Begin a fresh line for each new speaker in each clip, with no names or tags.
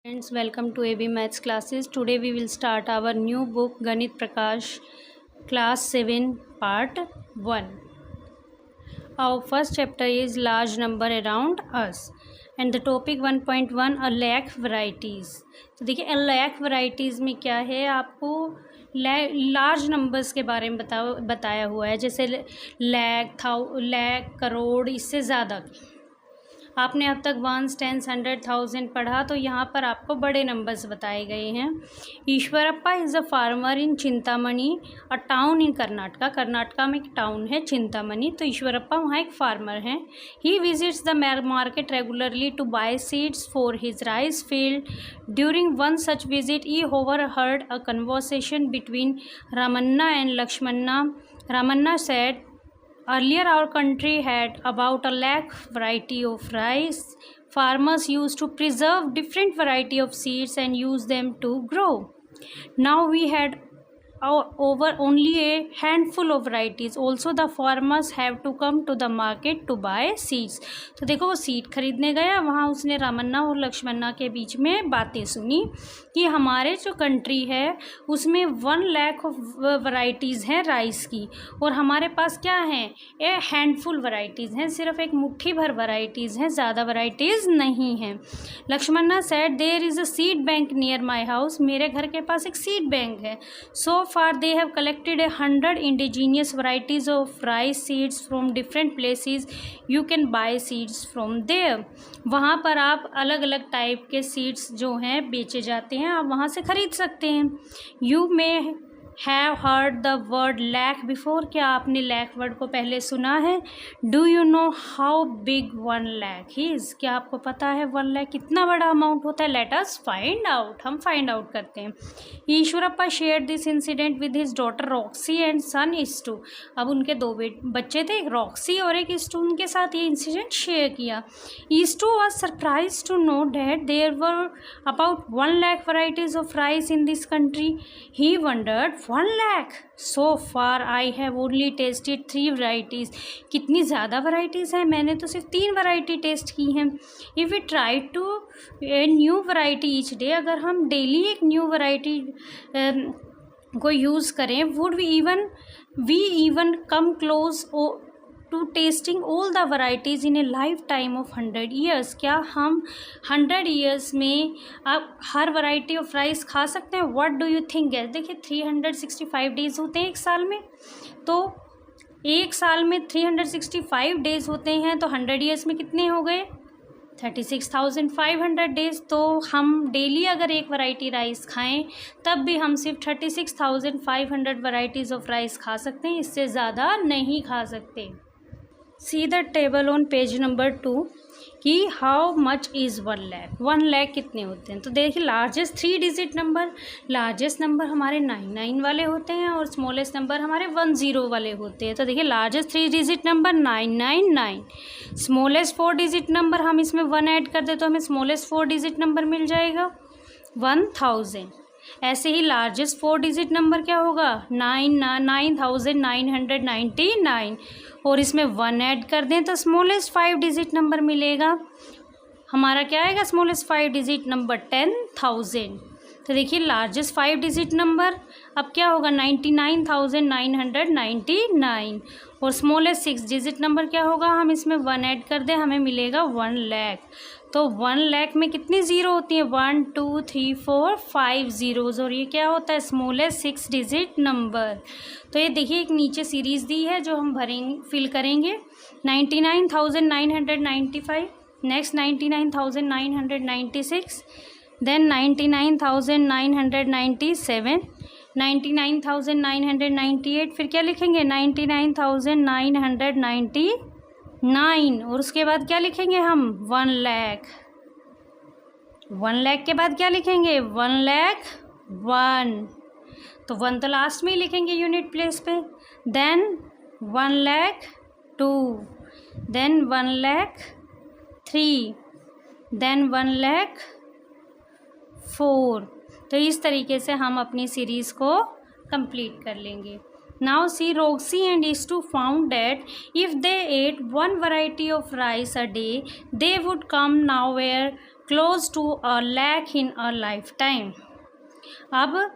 Friends, welcome to AB Maths classes. Today we will start our new book Ganit Prakash, class 7, part 1. Our first chapter is large number around us and the topic 1.1 a lakh varieties. तो देखिए a lakh varieties में क्या है, आपको large numbers के बारे में बताया हुआ है, जैसे लैख, करोड़, इससे ज़्यादा। आपने अब तक 1, 10, 100, 1000 पढ़ा, तो यहाँ पर आपको बड़े नंबर्स बताए गए हैं। Eshwarappa is a farmer in Chintamani, a town in Karnataka. Karnataka में एक टाउन है चिंतामणि, तो ईश्वरप्पा वहाँ एक फार्मर हैं। He visits the market regularly to buy seeds for his rice field. During one such visit he overheard a conversation between Ramanna and Lakshmana. Ramanna said, earlier our country had about a lakh variety of rice. Farmers used to preserve different variety of seeds and use them to grow. Now we had over only a handful of varieties. Also the farmers have to come to the market to buy seeds. तो देखो वो seed खरीदने गया, वहाँ उसने रामन्ना और लक्ष्मणा के बीच में बातें सुनी कि हमारे जो कंट्री है उसमें 1 लाख ऑफ वैरायटीज़ हैं राइस की, और हमारे पास क्या हैं, ए हैंडफुल वैरायटीज़ हैं, सिर्फ एक मुट्ठी भर वैरायटीज़ हैं, ज़्यादा वैरायटीज़ नहीं हैं। Lakshmana said there is a seed bank near my house. मेरे घर के पास एक सीड बैंक है. So far they have collected 100 indigenous varieties of rice seeds from different places. You can buy seeds from there. वहाँ पर आप अलग अलग टाइप के सीड्स जो हैं बेचे जाते हैं, आप वहाँ से ख़रीद सकते हैं. You may have heard the word lakh before. क्या आपने लैख वर्ड को पहले सुना है? Do you know how big 1 lakh is. क्या आपको पता है 1 लाख कितना बड़ा अमाउंट होता है? Let us find out. हम फाइंड आउट करते हैं. Eshwarappa share this incident with his daughter Roxy and son इस्टू. अब उनके 2 बच्चे थे, एक रॉक्सी और एक इस्टू. उनके साथ ये इंसिडेंट शेयर किया. ईस्टू was surprise to know that there were about 1 lakh varieties of rice in this country. He wondered 1 lakh. So far I have only tested 3 varieties. कितनी ज़्यादा वराइटीज़ हैं, मैंने तो सिर्फ 3 वराइटी टेस्ट की हैं. If we try to a new variety each day, अगर हम डेली एक न्यू वराइटी को यूज़ करें, would we even come close to testing all the varieties in a life time of 100 years. क्या हम 100 years में आप हर वैरायटी ऑफ राइस खा सकते हैं? व्हाट डू यू थिंक है? देखिए 365 डेज़ होते हैं एक साल में, तो एक साल में 365 डेज़ होते हैं, तो 100 ईयर्स में कितने हो गए? 36,500 डेज़. तो हम डेली अगर एक वैरायटी राइस खाएं, तब भी हम सिर्फ 36,500 वैरायटीज़ ऑफ राइस खा सकते हैं, इससे ज़्यादा नहीं खा सकते. See the table on page number 2 कि how much is 1 lakh. 1 lakh कितने होते हैं? तो देखिए largest 3 digit number, largest number हमारे 99 वाले होते हैं और स्मॉलेस्ट नंबर हमारे 10 वाले होते हैं. तो देखिए largest 3 digit number 999. Smallest 4 digit number हम इसमें 1 ऐड कर दे तो हमें स्मॉलेस्ट 4 डिजिट नंबर मिल जाएगा 1000. ऐसे ही लार्जेस्ट 4 डिजिट नंबर क्या होगा? 9999, और इसमें 1 ऐड कर दें तो स्मॉलेस्ट 5 डिजिट नंबर मिलेगा. हमारा क्या आएगा स्मॉलेस्ट 5 डिजिट नंबर? 10,000. तो देखिए लार्जेस्ट 5 डिजिट नंबर अब क्या होगा? 99,999, और स्मॉलेस्ट 6 डिजिट नंबर क्या होगा? हम इसमें 1 ऐड कर दें, हमें मिलेगा 1 लाख. तो 1 लाख में कितनी ज़ीरो होती है? 1 2 3 4 5 ज़ीरोज़, और ये क्या होता है? Smallest 6 digit number. तो ये देखिए एक नीचे सीरीज़ दी है जो हम फिल करेंगे. 99,995, नेक्स्ट 99,996, देन 99,997, 99,998, फिर क्या लिखेंगे? 99,999, और उसके बाद क्या लिखेंगे हम? 1 लाख. 1 लाख के बाद क्या लिखेंगे? 1 लाख 1. तो 1 तो लास्ट में ही लिखेंगे यूनिट प्लेस पे. Then 1 lakh 2, then 1 lakh 3, then 1 lakh 4. तो इस तरीके से हम अपनी सीरीज़ को कंप्लीट कर लेंगे. Now see, Roxy and Istu found that if they ate 1 variety of rice a day, they would come nowhere close to a lakh in a lifetime. अब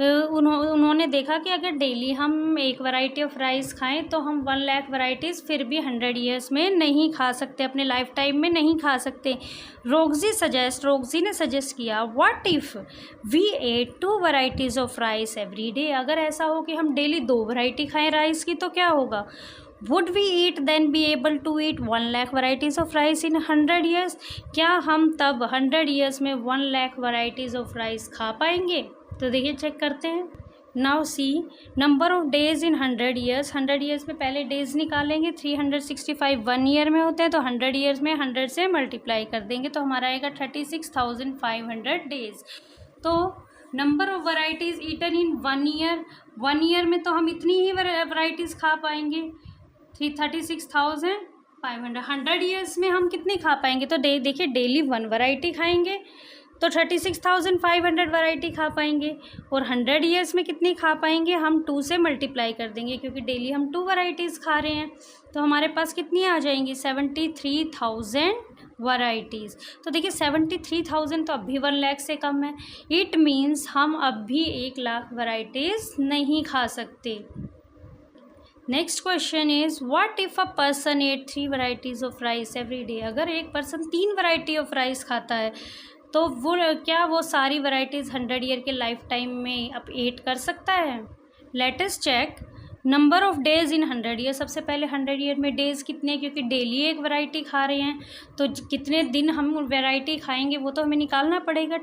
उन्होंने देखा कि अगर डेली हम एक वैरायटी ऑफ राइस खाएं तो हम 1 लाख वैरायटीज़ फिर भी 100 ईयर्स में नहीं खा सकते, अपने लाइफ टाइम में नहीं खा सकते. रोगजी ने सजेस्ट किया, what if we ate 2 varieties of rice every day. अगर ऐसा हो कि हम डेली 2 वैरायटी खाएं राइस की तो क्या होगा. Would we eat then be able to eat 1 lakh varieties of rice in 100 years. क्या हम तब 100 ईयर्स में 1 लाख वैरायटीज़ ऑफ राइस खा पाएंगे. तो देखिए चेक करते हैं. Now see number of days in 100 years. 100 years में पहले डेज़ निकालेंगे. 365 1 ईयर में होते हैं, तो 100 ईयर्स में 100 से मल्टीप्लाई कर देंगे तो हमारा आएगा 36,500 डेज़. तो number of varieties eaten in 1 year, 1 year में तो हम इतनी ही वैरायटीज़ खा पाएंगे 36,500. 100 ईयर्स में हम कितनी खा पाएंगे. तो देखिए डेली 1 वैरायटी खाएंगे तो 36,500 वैरायटी खा पाएंगे. और 100 ईयर्स में कितनी खा पाएंगे, हम 2 से मल्टीप्लाई कर देंगे क्योंकि डेली हम 2 वैरायटीज़ खा रहे हैं. तो हमारे पास कितनी आ जाएंगी 73,000 वैरायटीज़. तो देखिए 73,000 तो अब भी 1 लाख से कम है. इट मीन्स हम अब भी 1 लाख वैरायटीज़ नहीं खा सकते. Next question is, what if a person at 3 varieties of rice every day. अगर एक पर्सन 3 वैरायटी ऑफ राइस खाता है तो वो सारी वैरायटीज़ 100 ईयर के लाइफ टाइम में अब एट कर सकता है. Let us check number of days in 100 year. सबसे पहले 100 ईयर में डेज़ कितने, क्योंकि डेली एक वैरायटी खा रहे हैं तो कितने दिन हम वैरायटी खाएंगे वो तो हमें निकालना पड़ेगा.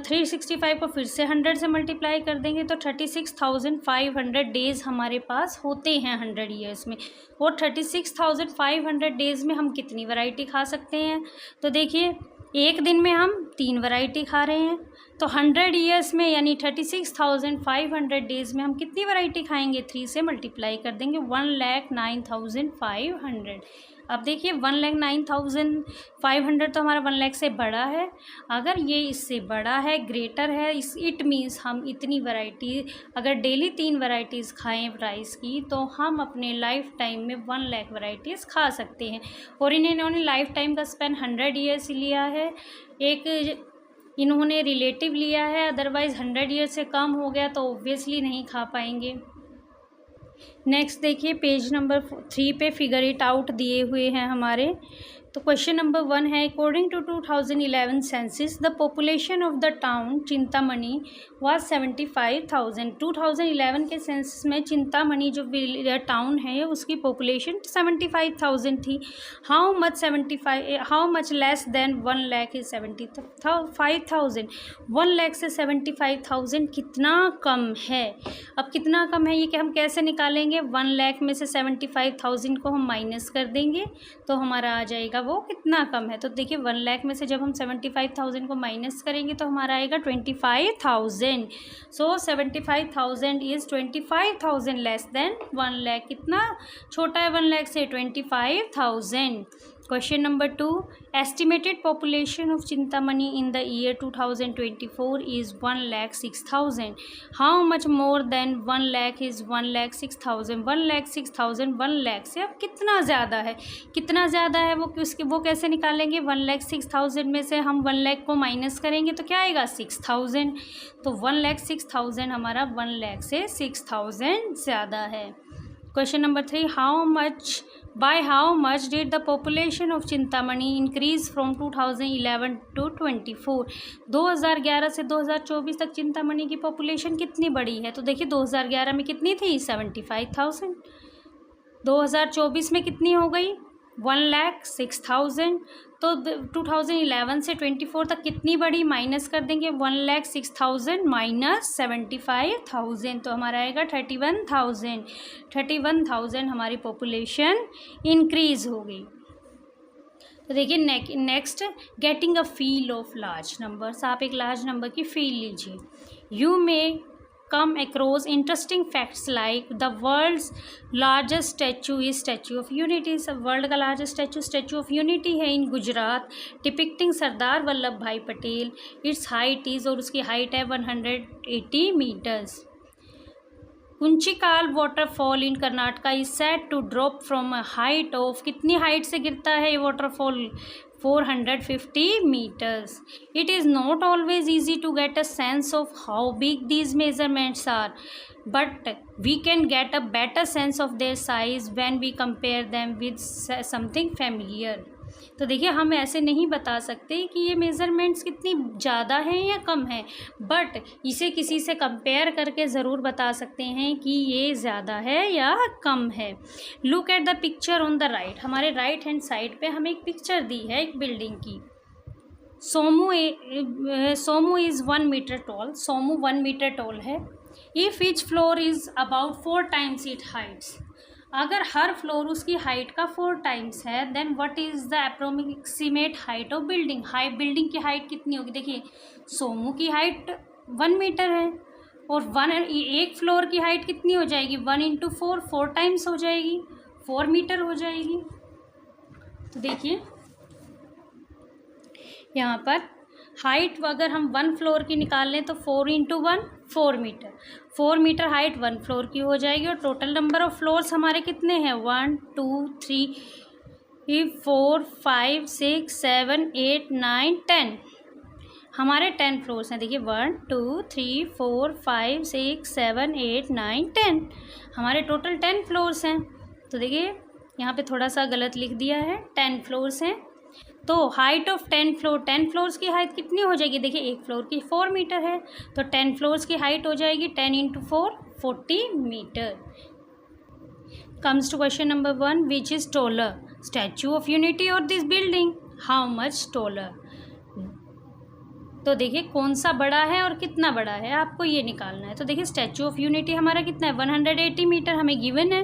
365 को फिर से 100 से मल्टीप्लाई कर देंगे तो 36,500 डेज़ हमारे पास होते हैं 100 ईयर्स में. और 36,500 डेज़ में हम कितनी वैरायटी खा सकते हैं. तो देखिए एक दिन में हम 3 वैरायटी खा रहे हैं तो 100 ईयर्स में यानी 36,500 डेज़ में हम कितनी वैरायटी खाएंगे. 3 से मल्टीप्लाई कर देंगे 1,09,500. अब देखिए 1,09,500 तो हमारा 1 लाख से बड़ा है. अगर ये इससे बड़ा है, ग्रेटर है, इट मीन्स हम इतनी वैरायटी अगर डेली 3 वैरायटीज़ खाएं राइस की तो हम अपने लाइफ टाइम में 1 लाख वैरायटीज़ खा सकते हैं. और इन्होंने लाइफ टाइम का स्पेन 100 ईयर्स लिया है. एक इन्होंने रिलेटिव लिया है, अदरवाइज़ 100 ईयर से कम हो गया तो ऑब्वियसली नहीं खा पाएंगे. नेक्स्ट देखिए पेज नंबर 3 पे फिगर इट आउट दिए हुए हैं हमारे. तो क्वेश्चन नंबर 1 है, according to 2011 census the population of the town Chintamani was 75,000. 2011 के सेंसस में चिंतामणि जो टाउन है उसकी पॉपुलेशन 75,000 थी. How much less than 1 lakh is 75,000. 1 lakh से 75,000 कितना कम है. अब कितना कम है ये कि हम कैसे निकालेंगे. 1 लाख में से 75,000 को हम माइनस कर देंगे तो हमारा आ जाएगा वो कितना कम है. तो देखिए 1 लाख में से जब हम 75,000 को माइनस करेंगे तो हमारा आएगा 25,000. सो 75,000 इज़ 25,000 लेस देन 1 लाख. कितना छोटा है 1 लाख से 25,000. Question number 2, estimated population of Chintamani in the year 2024 is 1,06,000. How much more than 1 lakh is 1,06,000. 1,06,000 1 lakh से अब कितना ज़्यादा है. कितना ज़्यादा है वो कैसे निकालेंगे. 1,06,000 में से हम 1 लाख को माइनस करेंगे तो क्या आएगा 6,000. तो 1,06,000 हमारा 1 लाख से 6,000 ज़्यादा है. Question number 3, by how much did the population of Chintamani increase from 2011 to 24. 2011 से 2024 तक चिंतामणि की पॉपुलेशन कितनी बढ़ी है. तो देखिए 2011 में कितनी थी 75,000. 2024 में कितनी हो गई 1,06,000. तो 2011 से 24 तक कितनी बढ़ी माइनस कर देंगे 1,06,000 माइनस 75,000 तो हमारा आएगा 31,000. 31,000 हमारी पॉपुलेशन इंक्रीज़ हो गई. तो देखिए next, getting a feel of large numbers. आप एक लार्ज नंबर की फील लीजिए. You may come across interesting facts like the world's largest statue is Statue of Unity. World का लार्जेस्ट स्टैचू ऑफ यूनिटी है इन गुजरात, डिपिक्टिंग सरदार वल्लभ भाई Patel. It's height is और उसकी height है 180 meters. Kunchikal waterfall in Karnataka is said to drop from a height of. कितनी हाइट से गिरता है ये waterfall 450 meters. It is not always easy to get a sense of how big these measurements are, but we can get a better sense of their size when we compare them with something familiar. तो देखिए हम ऐसे नहीं बता सकते कि ये measurements कितनी ज़्यादा हैं या कम हैं, बट इसे किसी से कंपेयर करके ज़रूर बता सकते हैं कि ये ज़्यादा है या कम है. Look at the picture on the right. हमारे राइट हैंड साइड पे हमें एक पिक्चर दी है एक बिल्डिंग की. Somu is 1 meter tall. Somu 1 meter tall है. If each floor is about 4 times it heights. अगर हर फ्लोर उसकी हाइट का 4 टाइम्स है, then what is the approximate height of building. Building की हाइट कितनी होगी. देखिए सोमू की हाइट 1 मीटर है और एक फ्लोर की हाइट कितनी हो जाएगी. 1 इंटू 4 टाइम्स हो जाएगी, 4 मीटर हो जाएगी. तो देखिए यहाँ पर हाइट अगर हम 1 फ्लोर की निकाल लें तो 4 into 1 4 meter. 4 meter height 1 floor की हो जाएगी. और टोटल नंबर ऑफ फ्लोर्स हमारे कितने हैं. 1 2 3 4 5 6 7 8 9 10. हमारे 10 फ्लोर्स हैं. देखिए 1 2 3 4 5 6 7 8 9 10. हमारे टोटल 10 फ्लोर्स हैं. तो देखिए यहाँ पे थोड़ा सा गलत लिख दिया है. 10 फ्लोर्स हैं. तो हाइट ऑफ 10 फ्लोर्स की हाइट कितनी हो जाएगी. देखिए एक फ्लोर की 4 मीटर है तो 10 फ्लोर्स की हाइट हो जाएगी 10 into 4 40 meter. Comes to question number 1. Which is taller, statue of unity और this building. How much taller. तो देखिए कौन सा बड़ा है और कितना बड़ा है आपको ये निकालना है. तो देखिए स्टैचू ऑफ यूनिटी हमारा कितना है 180 मीटर हमें गिवन है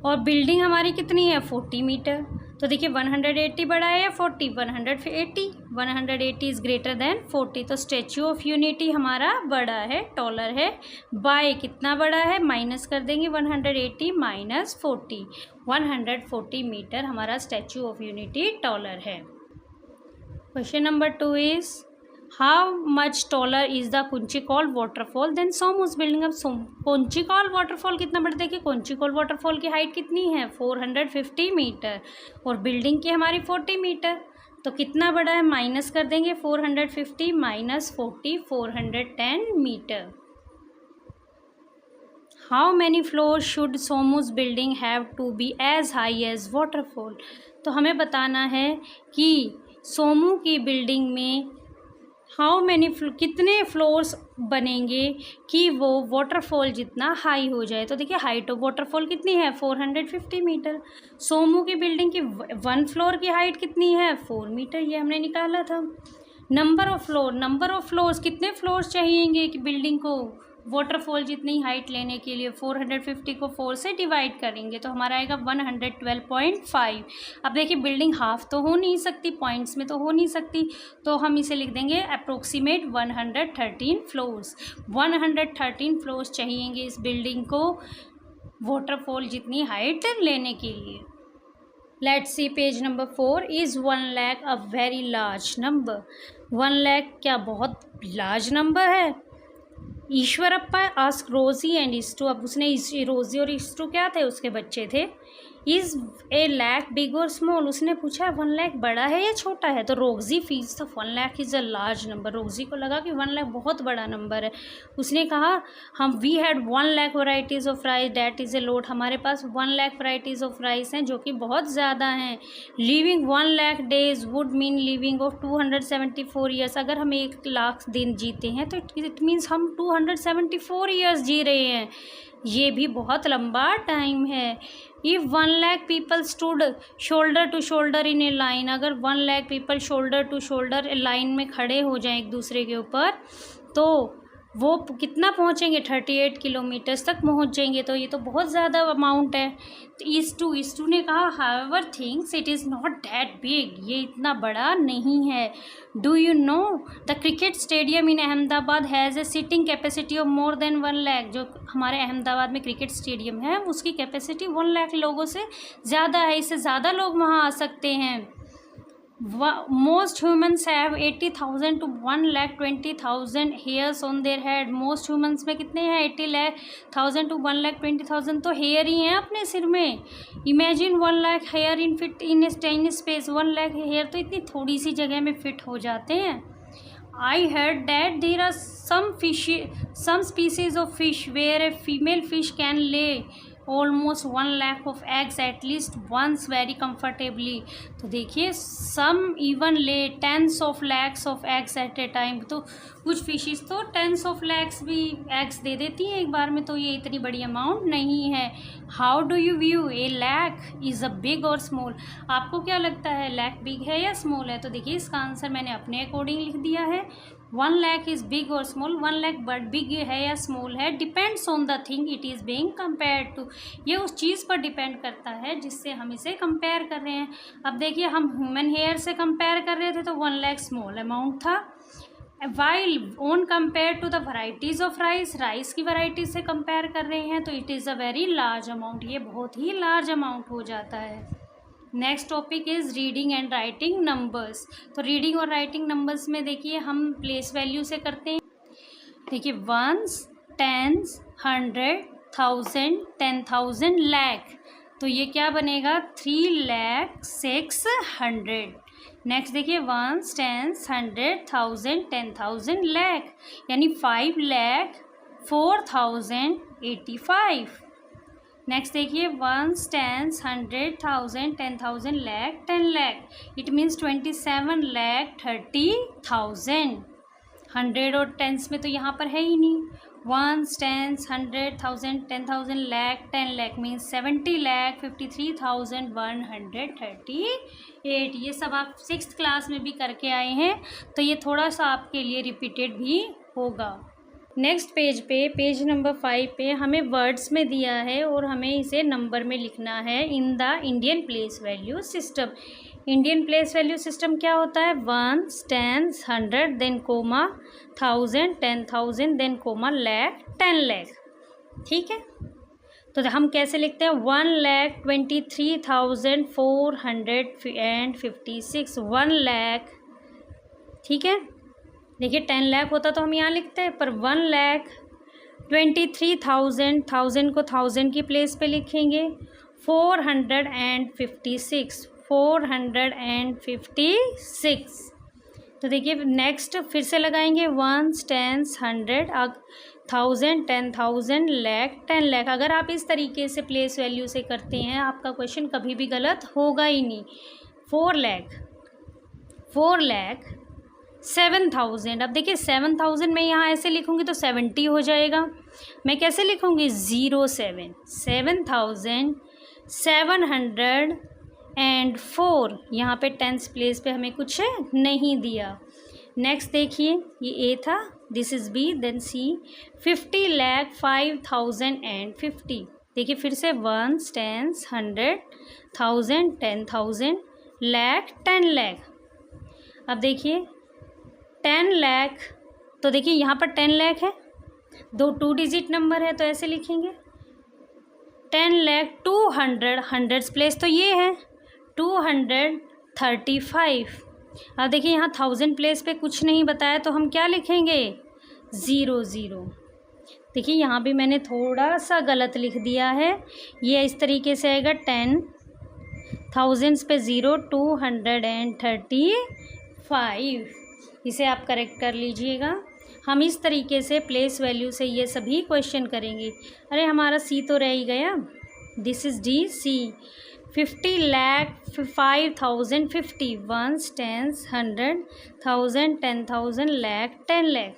और बिल्डिंग हमारी कितनी है 40 मीटर. तो देखिए 180 बड़ा है या 40. 180 इज़ ग्रेटर देन 40. तो स्टैचू ऑफ यूनिटी हमारा बड़ा है, टॉलर है. बाय कितना बड़ा है माइनस कर देंगे 180 माइनस 40. 140 मीटर हमारा स्टैचू ऑफ यूनिटी टॉलर है. Question number 2 is how much taller is the Kunchikal waterfall than Somu's building. अब कुंचिकॉल वाटरफॉल कितना बड़ा. देखिए कुंचिकॉल वाटरफॉल की हाइट कितनी है 450 मीटर और बिल्डिंग की हमारी 40 मीटर. तो कितना बड़ा है माइनस कर देंगे 450 minus 40 410 meter. How many floor should Somu's building have to be as high as waterfall. तो हमें बताना है कि सोमू की बिल्डिंग में हाउ मैनी कितने फ्लोर्स बनेंगे कि वो वाटरफॉल जितना हाई हो जाए. तो देखिए हाइट ऑफ वाटरफॉल कितनी है 450 मीटर. सोमू की बिल्डिंग की 1 फ्लोर की हाइट कितनी है 4 मीटर. ये हमने निकाला था. नंबर ऑफ फ्लोर्स कितने फ्लोर्स चाहिएंगे कि बिल्डिंग को वाटरफॉल जितनी हाइट लेने के लिए 450 को 4 से डिवाइड करेंगे तो हमारा आएगा 112.5. अब देखिए बिल्डिंग हाफ तो हो नहीं सकती, पॉइंट्स में तो हो नहीं सकती, तो हम इसे लिख देंगे अप्रोक्सीमेट 113 फ्लोर्स. 113 फ्लोर्स चाहिएंगे इस बिल्डिंग को वाटरफॉल जितनी हाइट लेने के लिए. Let's see page number 4. Is 1 lakh a very large number. 1 lakh क्या बहुत लार्ज नंबर है. ईश्वरप्पा आस्क रोजी एंड ईस्टू. अब उसने रोजी और ईस्टू क्या थे उसके बच्चे थे. इज़ ए लाख बिग और स्मॉल. उसने पूछा 1 लाख बड़ा है या छोटा है. तो रोजी फील्स तो 1 lakh is a large number. रोजी को लगा कि 1 लाख बहुत बड़ा नंबर है. उसने कहा we had 1 lakh varieties of rice that is a lot. हमारे पास 1 लाख वैरायटीज़ ऑफ राइस हैं जो कि बहुत ज़्यादा हैं. Living 1 lakh days would mean living of 274 years. अगर हम 1 लाख दिन जीते हैं तो इट मीन्स हम 274 ईयर्स जी रहे हैं. ये भी बहुत लंबा टाइम है. If 1 lakh people stood shoulder to shoulder in a line. अगर 1 lakh people shoulder to shoulder line में खड़े हो जाएं एक दूसरे के ऊपर तो वो कितना पहुँचेंगे 38 किलोमीटर्स तक पहुँच जाएंगे. तो ये तो बहुत ज़्यादा अमाउंट है. तो ईस्टू ने कहा however things it is not that big. ये इतना बड़ा नहीं है. Do you know the cricket stadium in Ahmedabad has a sitting capacity of more than 1 lakh. जो हमारे अहमदाबाद में क्रिकेट स्टेडियम है उसकी कैपेसिटी 1 लाख लोगों से ज़्यादा है. इससे ज़्यादा लोग वहाँ आ सकते हैं. Most humans have 80,000 to 1,20,000 hairs on their head. Most humans में कितने हैं? 80,000 to 1,20,000 तो हेयर ही हैं अपने सिर में. Imagine 1 lakh hair in a tiny space. 1 lakh hair तो इतनी थोड़ी सी जगह में फिट हो जाते हैं. I heard that there are some species of fish where a female fish can lay almost 1 lakh of eggs at least once very comfortably. तो देखिए some even lay tens of lakhs of eggs at a time. तो कुछ fishes तो tens of lakhs भी eggs दे देती हैं एक बार में, तो ये इतनी बड़ी अमाउंट नहीं है. How do you view a lakh is a big or small? आपको क्या लगता है lakh big है या small है? तो देखिए इसका आंसर मैंने अपने अकॉर्डिंग लिख दिया है. 1 lakh is big or small? 1 lakh but big है या small है, depends on the thing it is being compared to. ये उस चीज़ पर डिपेंड करता है जिससे हम इसे कंपेयर कर रहे हैं. अब देखिए हम ह्यूमन हेयर से कंपेयर कर रहे थे तो 1 lakh स्मॉल अमाउंट था. While on compare to the varieties of rice की वराइटी से कंपेयर कर रहे हैं तो it is a very large amount. ये बहुत ही लार्ज अमाउंट हो जाता है. Next topic is reading and writing numbers. तो रीडिंग और राइटिंग नंबर्स में देखिए हम प्लेस वैल्यू से करते हैं. देखिए वंस, टेंस, 100, 1000, 10,000, lakh. तो ये क्या बनेगा? 3,06,100. नेक्स्ट देखिए वंस, टेंस, 100, 1000, 10,000, lakh यानी 5,04,085. नेक्स्ट देखिए ones, tens, 100, 1000, 10,000, lakh, 10 lakh. It means 27,30,000. 100 और टेंस में तो यहाँ पर है ही नहीं. Ones, tens, 100, 1000, 10,000, lakh, 10 lakh means 70,53,138. ये सब आप 6th क्लास में भी करके आए हैं तो ये थोड़ा सा आपके लिए रिपीटेड भी होगा. नेक्स्ट पेज पे, पेज नंबर 5 पे हमें वर्ड्स में दिया है और हमें इसे नंबर में लिखना है. In the Indian place value system. Indian place value system क्या होता है? Ones, tens, 100 then comma, 1000, 10,000 then comma, lakh, 10 lakh. ठीक है, तो हम कैसे लिखते हैं? 1,23,456. 1 lakh. ठीक है, देखिए 10 lakh होता तो हम यहाँ लिखते हैं, पर 1,23,000, 1000 को 1000 की प्लेस पे लिखेंगे. 456. तो देखिए नेक्स्ट फिर से लगाएंगे. Ones, tens, 100, 1000, 10,000, lakh, 10 lakh. अगर आप इस तरीके से प्लेस वैल्यू से करते हैं आपका क्वेश्चन कभी भी गलत होगा ही नहीं. 4 lakh 7,000. अब देखिए 7,000 मैं यहाँ ऐसे लिखूँगी तो 70 हो जाएगा. मैं कैसे लिखूँगी? 07. 7,704. यहाँ पे टेंस प्लेस पे हमें कुछ नहीं दिया. नेक्स्ट देखिए ये ए था, दिस इज़ बी, देन सी. 50,05,050. देखिए फिर से वंस, टेंस, 100, 1000, 10,000, lakh, 10 lakh. अब देखिए 10 lakh. तो देखिए यहाँ पर 10 lakh है, 2 डिजिट नंबर है तो ऐसे लिखेंगे. 10 lakh 200. 100 प्लेस तो ये है, 235. अब देखिए यहाँ 1000 प्लेस पे कुछ नहीं बताया तो हम क्या लिखेंगे? 00. देखिए यहाँ भी मैंने थोड़ा सा गलत लिख दिया है. ये इस तरीके से आएगा 10, 1000 पे 0, 235. इसे आप करेक्ट कर लीजिएगा. हम इस तरीके से प्लेस वैल्यू से ये सभी क्वेश्चन करेंगे. अरे हमारा सी तो रह ही गया. This is D, C. 50,05,050. Ones, tens, 100, 1000, 10,000, lakh, 10 lakh.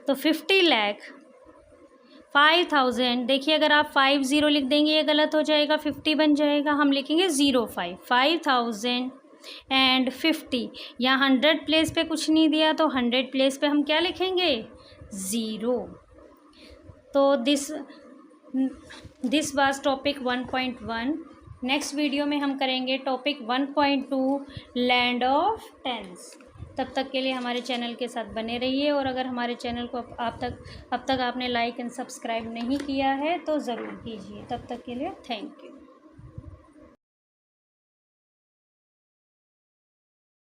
तो 50,05,000. देखिए अगर आप 50 लिख देंगे ये गलत हो जाएगा, 50 बन जाएगा. हम लिखेंगे 05. 5,050. यहाँ 100 प्लेस पे कुछ नहीं दिया तो 100 प्लेस पे हम क्या लिखेंगे? 0. तो this was topic 1.1. Next video में हम करेंगे टॉपिक 1.2 लैंड ऑफ टेंस. तब तक के लिए हमारे चैनल के साथ बने रहिए और अगर हमारे चैनल को अब तक आपने लाइक एंड सब्सक्राइब नहीं किया है तो ज़रूर कीजिए. तब तक के लिए थैंक यू.